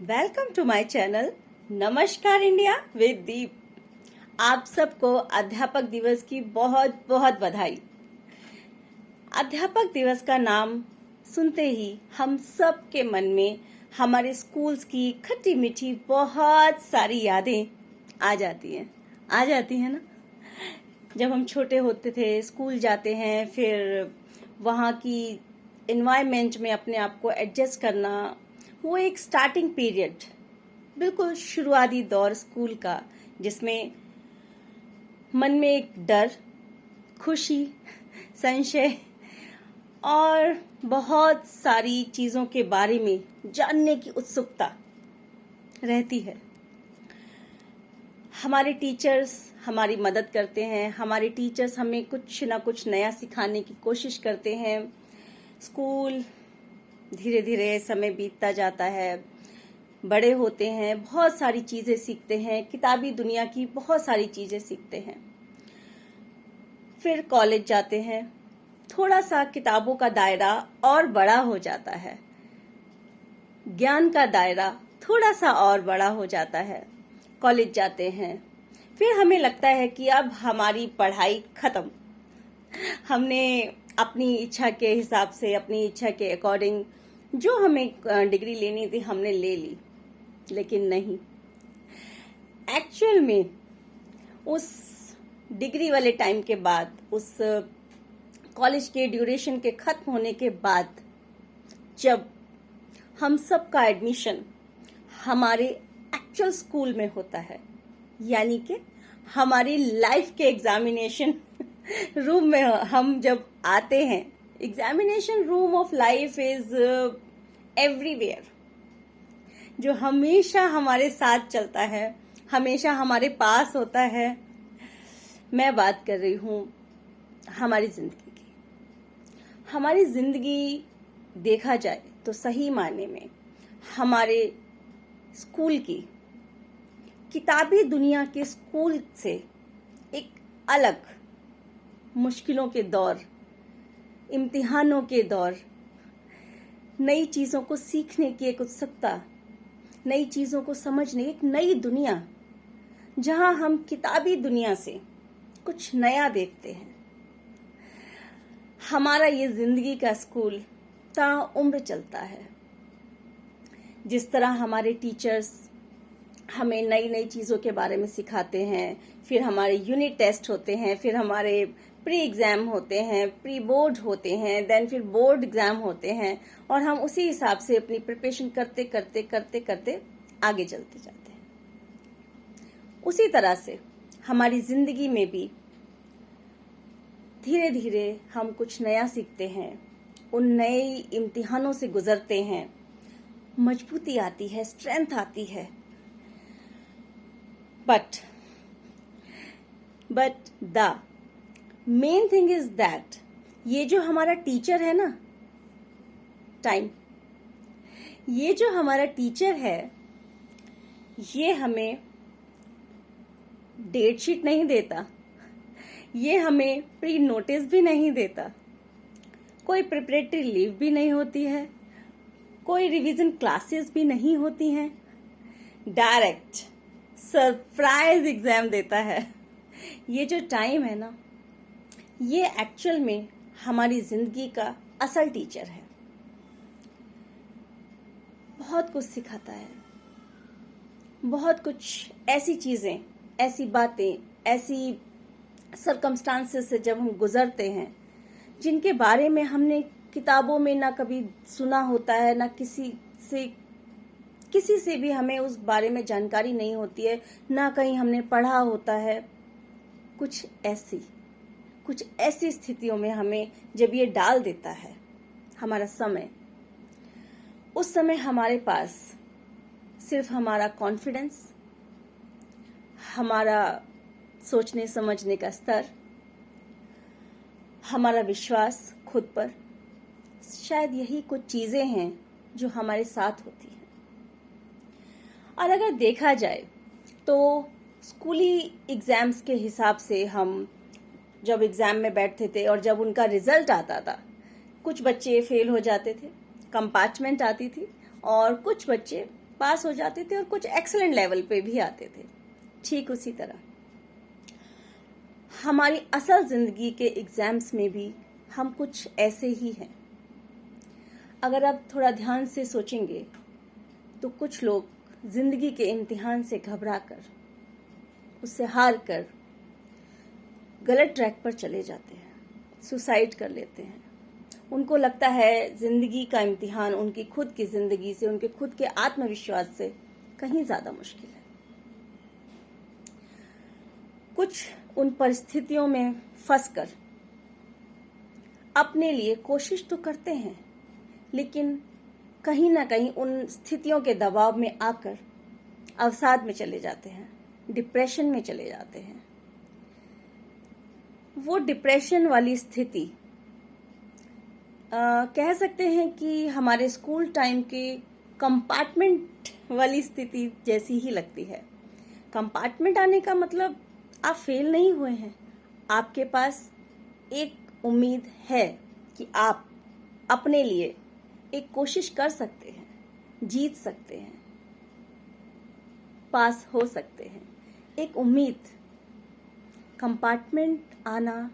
Welcome to my channel नमस्कार India with दीप। आप सबको अध्यापक दिवस की बहुत बहुत बधाई। अध्यापक दिवस का नाम सुनते ही हम सब के मन में हमारे स्कूल्स की खट्टी मीठी बहुत सारी यादें आ जाती हैं ना। जब हम छोटे होते थे, स्कूल जाते हैं, फिर वहाँ की एनवायरनमेंट में अपने आप को एडजस्ट करना, वो एक स्टार्टिंग पीरियड, बिल्कुल शुरुआती दौर स्कूल का, जिसमें मन में एक डर, खुशी, संशय और बहुत सारी चीजों के बारे में जानने की उत्सुकता रहती है। हमारे टीचर्स हमारी मदद करते हैं, हमारे टीचर्स हमें कुछ ना कुछ नया सिखाने की कोशिश करते हैं। स्कूल धीरे धीरे समय बीतता जाता है, बड़े होते हैं, बहुत सारी चीजें सीखते हैं, किताबी दुनिया की बहुत सारी चीजें सीखते हैं। फिर कॉलेज जाते हैं, थोड़ा सा किताबों का दायरा और बड़ा हो जाता है, ज्ञान का दायरा थोड़ा सा और बड़ा हो जाता है। कॉलेज जाते हैं, फिर हमें लगता है कि अब हमारी पढ़ाई खत्म, हमने अपनी इच्छा के हिसाब से, अपनी इच्छा के अकॉर्डिंग जो हमें डिग्री लेनी थी हमने ले ली। लेकिन नहीं, एक्चुअल में उस डिग्री वाले टाइम के बाद, उस कॉलेज के ड्यूरेशन के खत्म होने के बाद, जब हम सब का एडमिशन हमारे एक्चुअल स्कूल में होता है, यानी कि हमारी लाइफ के एग्जामिनेशन रूम में हम जब आते हैं, examination room of life is everywhere, जो हमेशा हमारे साथ चलता है, हमेशा हमारे पास होता है। मैं बात कर रही हूँ हमारी जिंदगी की। हमारी जिंदगी देखा जाए तो सही मायने में हमारे स्कूल की, किताबी दुनिया के स्कूल से एक अलग, मुश्किलों के दौर, इम्तिहानों के दौर, नई चीजों को सीखने की एक उत्सुकता, नई चीजों को समझने, एक नई दुनिया, जहां हम किताबी दुनिया से कुछ नया देखते हैं। हमारा ये जिंदगी का स्कूल ताउम्र चलता है। जिस तरह हमारे टीचर्स हमें नई नई चीजों के बारे में सिखाते हैं, फिर हमारे यूनिट टेस्ट होते हैं, फिर हमारे प्री एग्जाम होते हैं, प्री बोर्ड होते हैं, देन फिर बोर्ड एग्जाम होते हैं, और हम उसी हिसाब से अपनी प्रिपरेशन करते करते करते करते आगे चलते जाते हैं। उसी तरह से हमारी जिंदगी में भी धीरे धीरे हम कुछ नया सीखते हैं, उन नए इम्तिहानों से गुजरते हैं, मजबूती आती है, स्ट्रेंथ आती है। But the main thing is that ये जो हमारा टीचर है ना, टाइम, ये जो हमारा टीचर है, ये हमें डेट शीट नहीं देता, ये हमें प्री नोटिस भी नहीं देता, कोई प्रिपरेटरी लीव भी नहीं होती है, कोई रिवीजन क्लासेस भी नहीं होती हैं, डायरेक्ट सरप्राइज एग्जाम देता है। ये जो टाइम है ना, ये एक्चुअल में हमारी जिंदगी का असल टीचर है। बहुत कुछ सिखाता है, बहुत कुछ ऐसी चीजें, ऐसी बातें, ऐसी सर्कमस्टांसेस से जब हम गुजरते हैं, जिनके बारे में हमने किताबों में ना कभी सुना होता है, ना किसी से भी हमें उस बारे में जानकारी नहीं होती है, ना कहीं हमने पढ़ा होता है। कुछ ऐसी स्थितियों में हमें जब ये डाल देता है हमारा समय, उस समय हमारे पास सिर्फ हमारा कॉन्फिडेंस, हमारा सोचने समझने का स्तर, हमारा विश्वास खुद पर, शायद यही कुछ चीजें हैं जो हमारे साथ होती हैं। और अगर देखा जाए तो स्कूली एग्जाम्स के हिसाब से हम जब एग्जाम में बैठते थे और जब उनका रिजल्ट आता था, कुछ बच्चे फेल हो जाते थे, कंपार्टमेंट आती थी, और कुछ बच्चे पास हो जाते थे और कुछ एक्सीलेंट लेवल पे भी आते थे। ठीक उसी तरह हमारी असल जिंदगी के एग्जाम्स में भी हम कुछ ऐसे ही हैं। अगर आप थोड़ा ध्यान से सोचेंगे तो कुछ लोग जिंदगी के इम्तिहान से घबराकर, उससे हार कर गलत ट्रैक पर चले जाते हैं, सुसाइड कर लेते हैं। उनको लगता है जिंदगी का इम्तिहान उनकी खुद की जिंदगी से, उनके खुद के आत्मविश्वास से कहीं ज्यादा मुश्किल है। कुछ उन परिस्थितियों में फंसकर अपने लिए कोशिश तो करते हैं, लेकिन कहीं ना कहीं उन स्थितियों के दबाव में आकर अवसाद में चले जाते हैं, डिप्रेशन में चले जाते हैं। वो डिप्रेशन वाली स्थिति कह सकते हैं कि हमारे स्कूल टाइम के कंपार्टमेंट वाली स्थिति जैसी ही लगती है। कंपार्टमेंट आने का मतलब आप फेल नहीं हुए हैं, आपके पास एक उम्मीद है कि आप अपने लिए एक कोशिश कर सकते हैं, जीत सकते हैं, पास हो सकते हैं। एक उम्मीद। कंपार्टमेंट आना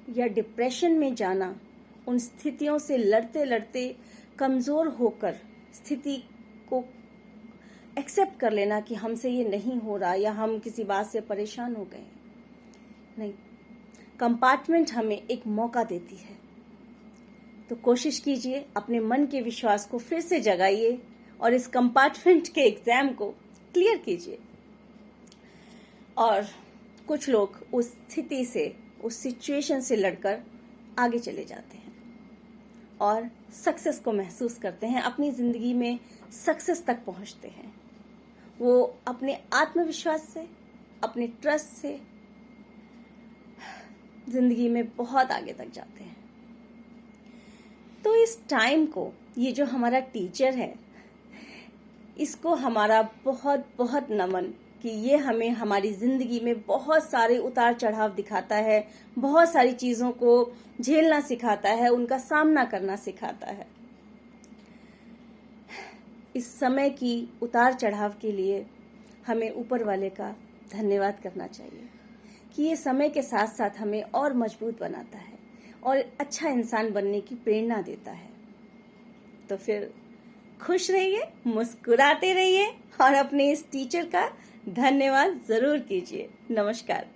या डिप्रेशन में जाना, उन स्थितियों से लड़ते लड़ते कमजोर होकर स्थिति को एक्सेप्ट कर लेना कि हमसे ये नहीं हो रहा या हम किसी बात से परेशान हो गए। नहीं, कंपार्टमेंट हमें एक मौका देती है। तो कोशिश कीजिए, अपने मन के विश्वास को फिर से जगाइए और इस कंपार्टमेंट के एग्जाम को क्लियर कीजिए। और कुछ लोग उस स्थिति से, उस सिचुएशन से लड़कर आगे चले जाते हैं और सक्सेस को महसूस करते हैं, अपनी जिंदगी में सक्सेस तक पहुंचते हैं। वो अपने आत्मविश्वास से, अपने ट्रस्ट से जिंदगी में बहुत आगे तक जाते हैं। तो इस टाइम को, ये जो हमारा टीचर है, इसको हमारा बहुत बहुत नमन कि ये हमें हमारी जिंदगी में बहुत सारे उतार चढ़ाव दिखाता है, बहुत सारी चीजों को झेलना सिखाता है, उनका सामना करना सिखाता है। इस समय की उतार चढ़ाव के लिए हमें ऊपर वाले का धन्यवाद करना चाहिए कि ये समय के साथ साथ हमें और मजबूत बनाता है और अच्छा इंसान बनने की प्रेरणा देता है। तो फिर खुश रहिए, मुस्कुराते रहिए और अपने इस टीचर का धन्यवाद जरूर कीजिए। नमस्कार।